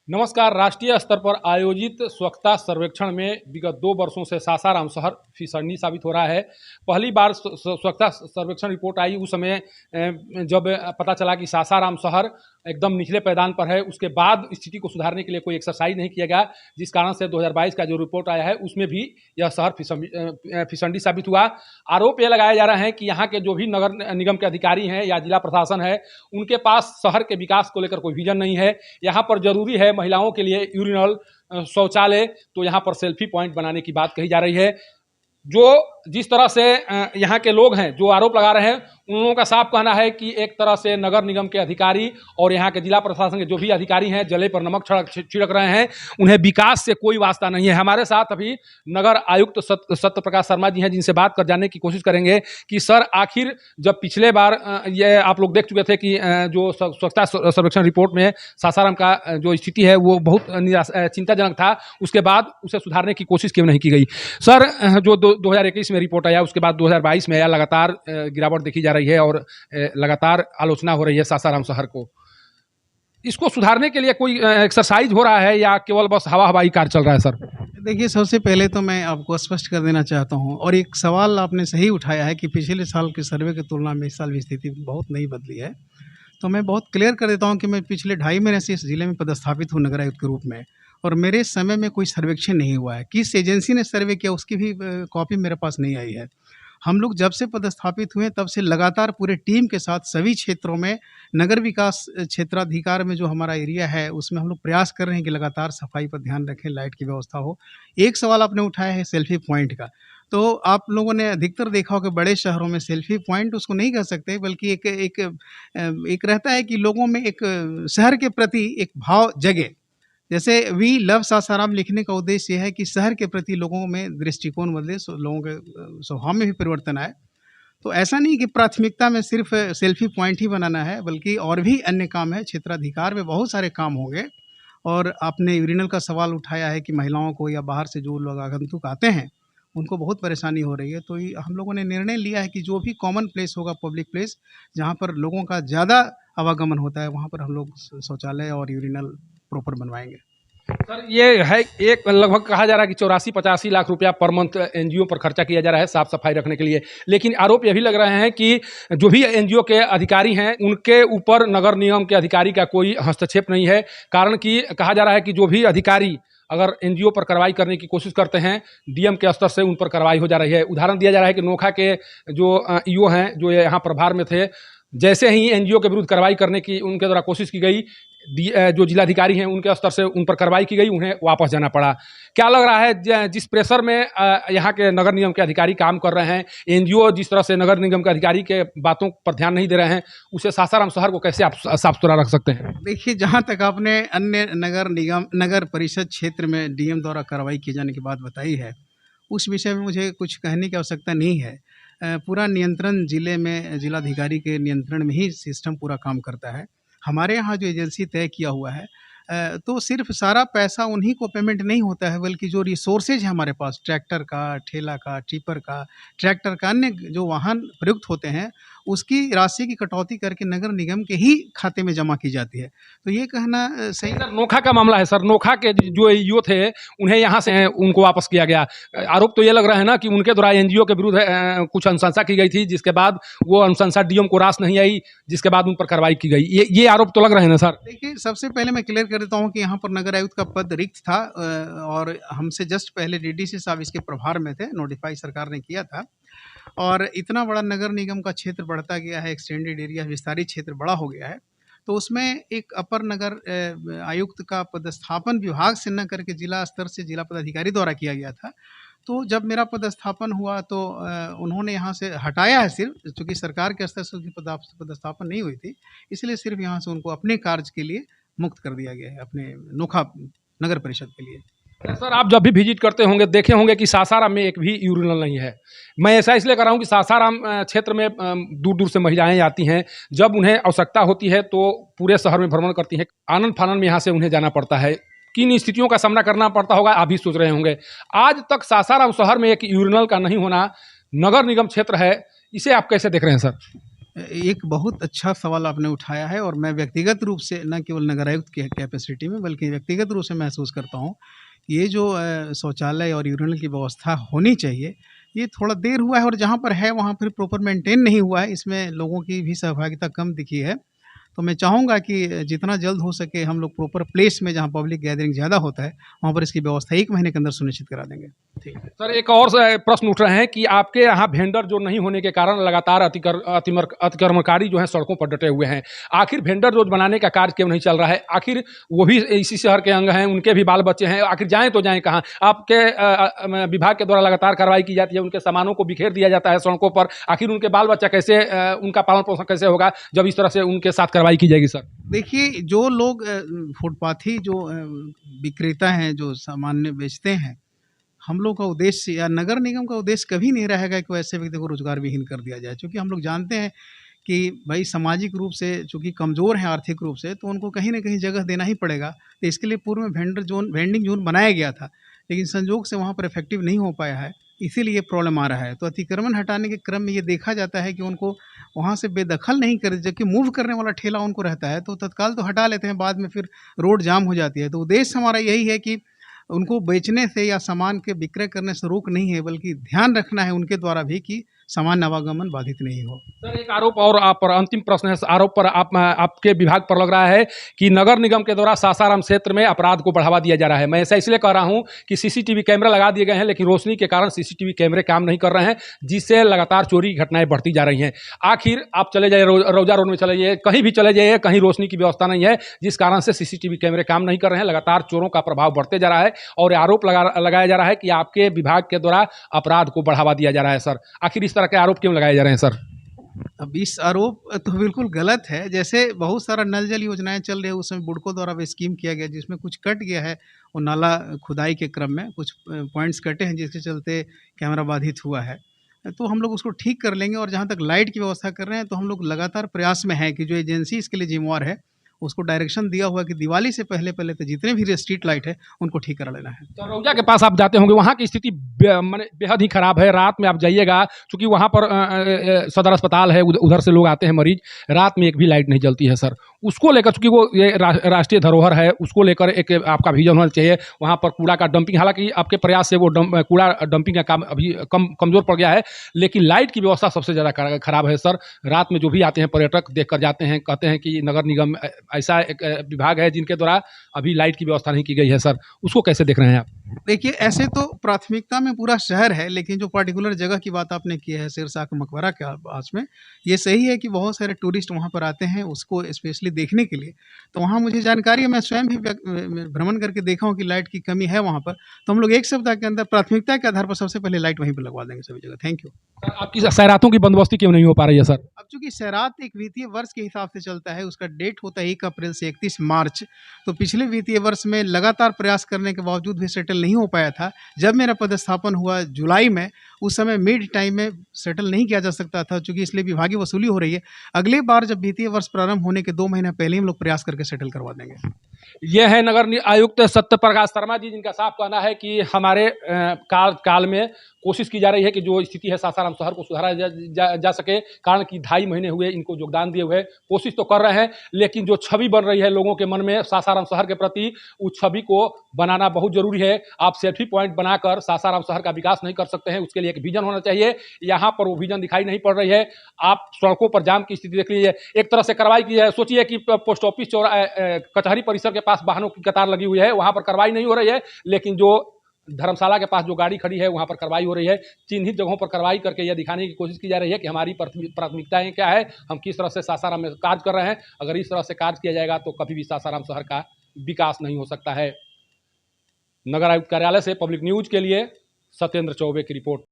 नमस्कार। राष्ट्रीय स्तर पर आयोजित स्वच्छता सर्वेक्षण में विगत 2 वर्षों से सासाराम शहर फिसड्डी साबित हो रहा है। पहली बार स्वच्छता सर्वेक्षण रिपोर्ट आई उस समय जब पता चला कि सासाराम शहर एकदम निचले पैदान पर है, उसके बाद स्थिति को सुधारने के लिए कोई एक्सरसाइज नहीं किया गया, जिस कारण से 2022 का जो रिपोर्ट आया है उसमें भी यह शहर फिसड्डी साबित हुआ। आरोप ये लगाया जा रहा है कि यहाँ के जो भी नगर निगम के अधिकारी हैं या जिला प्रशासन है, उनके पास शहर के विकास को लेकर कोई विजन नहीं है। यहाँ पर जरूरी है महिलाओं के लिए यूरिनल शौचालय, तो यहाँ पर सेल्फी पॉइंट बनाने की बात कही जा रही है। जो जिस तरह से यहाँ के लोग हैं जो आरोप लगा रहे हैं, उन लोगों का साफ कहना है कि एक तरह से नगर निगम के अधिकारी और यहाँ के जिला प्रशासन के जो भी अधिकारी हैं जले पर नमक छिड़क रहे हैं। उन्हें विकास से कोई वास्ता नहीं है। हमारे साथ अभी नगर आयुक्त सत्य प्रकाश शर्मा जी हैं, जिनसे बात कर जानने की कोशिश करेंगे कि सर आखिर जब पिछले बार ये आप लोग देख चुके थे कि जो स्वच्छता सर्वेक्षण रिपोर्ट में सासाराम का जो स्थिति है वो बहुत चिंताजनक था, उसके बाद उसे सुधारने की कोशिश क्यों नहीं की गई? सर जो 2021 में रिपोर्ट आया, उसके बाद 2022 में आया, लगातार गिरावट देखी जा रही है और लगातार आलोचना हो रही है सासाराम शहर को। इसको सुधारने के लिए कोई एक्सरसाइज हो रहा है या केवल बस हवाई कार चल रहा है सर? देखिए, सबसे पहले तो मैं आपको स्पष्ट कर देना चाहता हूं, और एक सवाल आपने सही उठाया है कि पिछले साल के सर्वे की तुलना में इस साल की स्थिति बहुत नहीं बदली है। तो मैं बहुत क्लियर कर देता हूं कि मैं पिछले 2.5 महीने से इस ज़िले में पदस्थापित हूं नगर आयुक्त के रूप में, और मेरे समय में कोई सर्वेक्षण नहीं हुआ है। किस एजेंसी ने सर्वे किया उसकी भी कॉपी मेरे पास नहीं आई है। हम लोग जब से पदस्थापित हुए तब से लगातार पूरे टीम के साथ सभी क्षेत्रों में नगर विकास क्षेत्राधिकार में जो हमारा एरिया है उसमें हम लोग प्रयास कर रहे हैं कि लगातार सफाई पर ध्यान रखें, लाइट की व्यवस्था हो। एक सवाल आपने उठाया है सेल्फी पॉइंट का, तो आप लोगों ने अधिकतर देखा होगा बड़े शहरों में सेल्फी पॉइंट उसको नहीं कह सकते, बल्कि एक रहता है कि लोगों में एक शहर के प्रति एक भाव जगे। जैसे वी लव सासाराम लिखने का उद्देश्य यह है कि शहर के प्रति लोगों में दृष्टिकोण बदले, लोगों के स्वभाव में भी परिवर्तन आए। तो ऐसा नहीं कि प्राथमिकता में सिर्फ सेल्फी पॉइंट ही बनाना है, बल्कि और भी अन्य काम है। क्षेत्राधिकार में बहुत सारे काम होंगे। और आपने यूरिनल का सवाल उठाया है कि महिलाओं को या बाहर से जो लोग आगंतुक आते हैं उनको बहुत परेशानी हो रही है। तो हम लोगों ने निर्णय लिया है कि जो भी कॉमन प्लेस होगा, पब्लिक प्लेस जहाँ पर लोगों का ज़्यादा आवागमन होता है, वहाँ पर हम लोग शौचालय और यूरिनल प्रॉपर बनवाएंगे। सर ये है एक लगभग कहा जा रहा है कि 84-85 लाख रुपया पर मंथ एनजीओ पर खर्चा किया जा रहा है साफ सफाई रखने के लिए, लेकिन आरोप ये भी लग रहे हैं कि जो भी एनजीओ के अधिकारी हैं उनके ऊपर नगर निगम के अधिकारी का कोई हस्तक्षेप नहीं है। कारण कि कहा जा रहा है कि जो भी अधिकारी अगर एनजीओ पर कार्रवाई करने की कोशिश करते हैं, डीएम के स्तर से उन पर कार्रवाई हो जा रही है। उदाहरण दिया जा रहा है कि नोखा के जो ईओ हैं जो यहाँ प्रभार में थे, जैसे ही एनजीओ के विरुद्ध कार्रवाई करने की उनके द्वारा कोशिश की गई, जो जिलाधिकारी हैं उनके स्तर से उन पर कार्रवाई की गई, उन्हें वापस जाना पड़ा। क्या लग रहा है जिस प्रेशर में यहाँ के नगर निगम के अधिकारी काम कर रहे हैं, एनजीओ जिस तरह से नगर निगम के अधिकारी के बातों पर ध्यान नहीं दे रहे हैं, उसे सासाराम शहर को कैसे आप साफ सुथरा रख सकते हैं? देखिए, जहाँ तक आपने अन्य नगर निगम नगर परिषद क्षेत्र में डीएम द्वारा कार्रवाई किए जाने की बात बताई है, उस विषय में मुझे कुछ कहने की आवश्यकता नहीं है। पूरा नियंत्रण जिले में जिलाधिकारी के नियंत्रण में ही सिस्टम पूरा काम करता है। हमारे यहाँ जो एजेंसी तय किया हुआ है, तो सिर्फ सारा पैसा उन्हीं को पेमेंट नहीं होता है, बल्कि जो रिसोर्सेज है हमारे पास, ट्रैक्टर का, ठेला का, टिपर का, ट्रैक्टर का, अन्य जो वाहन प्रयुक्त होते हैं, उसकी राशि की कटौती करके नगर निगम के ही खाते में जमा की जाती है। तो ये कहना सही। सर नोखा का मामला है सर, नोखा के जो ईओ थे उन्हें यहाँ से उनको वापस किया गया। आरोप तो ये लग रहा है ना कि उनके द्वारा एनजीओ के विरुद्ध कुछ अनुशंसा की गई थी, जिसके बाद वो अनुशंसा डीएम को रास नहीं आई, जिसके बाद उन पर कार्रवाई की गई। ये आरोप तो लग रहे हैं ना सर? देखिए, सबसे पहले मैं क्लियर कर देता हूँ कि यहाँ पर नगर आयुक्त का पद रिक्त था, और हमसे जस्ट पहले डीडीसी साहब इसके प्रभार में थे, नोटिफाई सरकार ने किया था। और इतना बड़ा नगर निगम का क्षेत्र बढ़ता गया है, एक्सटेंडेड एरिया, विस्तारित क्षेत्र बड़ा हो गया है, तो उसमें एक अपर नगर आयुक्त का पदस्थापन विभाग से न करके जिला स्तर से जिला पदाधिकारी द्वारा किया गया था। तो जब मेरा पदस्थापन हुआ तो उन्होंने यहाँ से हटाया है, सिर्फ चूँकि सरकार के स्तर से उनकी पदस्थापन नहीं हुई थी, इसलिए सिर्फ यहाँ से उनको अपने कार्य के लिए मुक्त कर दिया गया है, अपने नोखा नगर परिषद के लिए। सर आप जब भी विजिट करते होंगे देखे होंगे कि सासाराम में एक भी यूरिनल नहीं है। मैं ऐसा इसलिए कर रहा हूँ कि सासाराम क्षेत्र में दूर दूर से महिलाएं आती हैं, जब उन्हें आवश्यकता होती है तो पूरे शहर में भ्रमण करती हैं, आनंद फानन में यहाँ से उन्हें जाना पड़ता है। किन स्थितियों का सामना करना पड़ता होगा आप भी सोच रहे होंगे। आज तक सासाराम शहर में एक यूरिनल का नहीं होना, नगर निगम क्षेत्र है, इसे आप कैसे देख रहे हैं सर? एक बहुत अच्छा सवाल आपने उठाया है और मैं व्यक्तिगत रूप से न केवल नगर आयुक्त की कैपेसिटी में बल्कि व्यक्तिगत रूप से महसूस करता हूँ, ये जो शौचालय और यूरिनल की व्यवस्था होनी चाहिए, ये थोड़ा देर हुआ है और जहाँ पर है वहाँ पर प्रॉपर मेंटेन नहीं हुआ है, इसमें लोगों की भी सहभागिता कम दिखी है। तो मैं चाहूँगा कि जितना जल्द हो सके हम लोग प्रॉपर प्लेस में जहाँ पब्लिक गैदरिंग ज़्यादा होता है, वहाँ पर इसकी व्यवस्था 1 महीने के अंदर सुनिश्चित करा देंगे। ठीक है। सर एक और प्रश्न उठ रहे हैं कि आपके यहाँ वेंडर जो नहीं होने के कारण लगातार अतिक्रमणकारी जो है सड़कों पर डटे हुए हैं। आखिर वेंडर रोड बनाने का कार्य क्यों नहीं चल रहा है? आखिर वो भी इसी शहर के अंग हैं, उनके भी बाल बच्चे हैं, आखिर जाएं तो जाएं कहाँ? आपके विभाग के द्वारा लगातार कार्रवाई की जाती है, उनके सामानों को बिखेर दिया जाता है सड़कों पर। आखिर उनके बाल बच्चा कैसे उनका पालन पोषण कैसे होगा जब इस तरह से उनके साथ कार्रवाई की जाएगी? सर देखिए, जो लोग फुटपाथी जो विक्रेता हैं, जो सामान बेचते हैं, हम लोग का उद्देश्य या नगर निगम का उद्देश्य कभी नहीं रहेगा कि वैसे व्यक्ति को रोजगार विहीन कर दिया जाए, क्योंकि हम लोग जानते हैं कि भाई सामाजिक रूप से चूंकि कमज़ोर हैं आर्थिक रूप से, तो उनको कहीं ना कहीं जगह देना ही पड़ेगा। तो इसके लिए पूर्व में वेंडिंग जोन बनाया गया था, लेकिन संजोग से वहाँ पर इफेक्टिव नहीं हो पाया है, इसीलिए प्रॉब्लम आ रहा है। तो अतिक्रमण हटाने के क्रम में ये देखा जाता है कि उनको वहाँ से बेदखल नहीं कर, जबकि मूव करने वाला ठेला उनको रहता है तो तत्काल तो हटा लेते हैं, बाद में फिर रोड जाम हो जाती है। तो उद्देश्य हमारा यही है कि उनको बेचने से या सामान के विक्रय करने से रोक नहीं है, बल्कि ध्यान रखना है उनके द्वारा भी कि सामान आवागमन बाधित नहीं हो। सर एक आरोप और आप पर अंतिम प्रश्न है। आरोप पर आपके विभाग पर लग रहा है कि नगर निगम के द्वारा सासाराम क्षेत्र में अपराध को बढ़ावा दिया जा रहा है। मैं ऐसा इसलिए कह रहा हूं कि सीसीटीवी कैमरा लगा दिए गए हैं, लेकिन रोशनी के कारण सीसीटीवी कैमरे काम नहीं कर रहे हैं, जिससे लगातार चोरी की घटनाएं बढ़ती जा रही हैं। आखिर आप चले जाइए, रौजा रोड में चले जाइए, कहीं भी चले जाइए, कहीं रोशनी की व्यवस्था नहीं है, जिस कारण से सीसीटीवी कैमरे काम नहीं कर रहे हैं। लगातार चोरों का प्रभाव बढ़ते जा रहा है और आरोप लगाया जा रहा है कि आपके विभाग के द्वारा अपराध को बढ़ावा दिया जा रहा है। सर आखिर इस तरह के आरोप क्यों लगाए जा रहे हैं? सर अब इस आरोप तो बिल्कुल गलत है। जैसे बहुत सारा नल जल योजनाएं चल रही है, उसमें बुडको द्वारा भी स्कीम किया गया, जिसमें कुछ कट गया है, वो नाला खुदाई के क्रम में कुछ पॉइंट्स कटे हैं, जिसके चलते कैमरा बाधित हुआ है। तो हम लोग उसको ठीक कर लेंगे। और जहाँ तक लाइट की व्यवस्था कर रहे हैं, तो हम लोग लगातार प्रयास में हैं कि जो एजेंसी इसके लिए जिम्मेवार है, उसको डायरेक्शन दिया हुआ है कि दिवाली से पहले पहले तो जितने भी स्ट्रीट लाइट है उनको ठीक करा लेना है। तो रौजा के पास आप जाते होंगे, वहाँ की स्थिति माने बेहद ही खराब है। रात में आप जाइएगा, चूंकि वहाँ पर सदर अस्पताल है, उधर से लोग आते हैं मरीज, रात में एक भी लाइट नहीं जलती है। सर उसको लेकर, चूंकि वो ये राष्ट्रीय धरोहर है, उसको लेकर एक आपका विजन होना चाहिए। वहाँ पर कूड़ा का डंपिंग, हालांकि आपके प्रयास से वो कूड़ा डंपिंग का काम अभी कमजोर पड़ गया है, लेकिन लाइट की व्यवस्था सबसे ज़्यादा खराब है। सर रात में जो भी आते हैं पर्यटक देख कर जाते हैं, कहते हैं कि नगर निगम ऐसा एक विभाग है जिनके द्वारा अभी लाइट की व्यवस्था नहीं की गई है। सर उसको कैसे देख रहे हैं आप? देखिए, ऐसे तो प्राथमिकता में पूरा शहर है, लेकिन जो पर्टिकुलर जगह की बात आपने की है शेरशाह का मकबरा के पास में, ये सही है कि बहुत सारे टूरिस्ट वहाँ पर आते हैं उसको स्पेशली देखने के लिए। तो वहाँ मुझे जानकारी है, मैं स्वयं भी भ्रमण करके देखा हूँ कि लाइट की कमी है वहाँ पर। तो हम लोग 1 सप्ताह के अंदर प्राथमिकता के आधार पर सबसे पहले लाइट वहीं पर लगवा देंगे सभी जगह। Thank you. सर आपकी सैरातों की बंदोबस्ती क्यों नहीं हो पा रही है? सर अब चूंकि सैरात एक वित्तीय वर्ष के हिसाब से चलता है, उसका डेट होता है 1 अप्रैल से 31 मार्च। तो पिछले वित्तीय वर्ष में लगातार प्रयास करने के बावजूद भी सेटल नहीं हो पाया था। जब मेरा पदस्थापन हुआ जुलाई में, उस समय मिड टाइम में सेटल नहीं किया जा सकता था, चूंकि इसलिए विभागीय वसूली हो रही है। अगली बार जब वित्तीय वर्ष प्रारंभ होने के 2 महीना पहले हम लोग प्रयास करके सेटल करवा देंगे। ये है नगर आयुक्त सत्य प्रकाश शर्मा जी, जिनका साफ कहना है कि हमारे काल में कोशिश की जा रही है कि जो स्थिति है सासाराम शहर को सुधारा जा सके। कारण कि 2.5 महीने हुए इनको योगदान दिए हुए, कोशिश तो कर रहे हैं, लेकिन जो छवि बन रही है लोगों के मन में सासाराम शहर के प्रति, उस छवि को बनाना बहुत जरूरी है। आप सेल्फी पॉइंट बनाकर सासाराम शहर का विकास नहीं कर सकते हैं, उसके लिए एक विजन होना चाहिए। यहाँ पर वो विजन दिखाई नहीं पड़ रही है। आप सड़कों पर जाम की स्थिति देख लीजिए, एक तरह से कार्रवाई की है। सोचिए कि पोस्ट ऑफिस कचहरी परिसर के पास वाहनों की कतार लगी हुई है, वहां पर कार्रवाई नहीं हो रही है, लेकिन जो धर्मशाला के पास जो गाड़ी खड़ी है वहां पर कार्रवाई हो रही है। चिन्हित जगहों पर कार्रवाई करके यह दिखाने की कोशिश की जा रही है कि हमारी प्राथमिकताएं क्या है, हम किस तरह से सासाराम में कार्य कर रहे हैं। अगर इस तरह से कार्य किया जाएगा तो कभी भी सासाराम शहर का विकास नहीं हो सकता है। नगर आयुक्त कार्यालय से पब्लिक न्यूज के लिए सत्येंद्र चौबे की रिपोर्ट।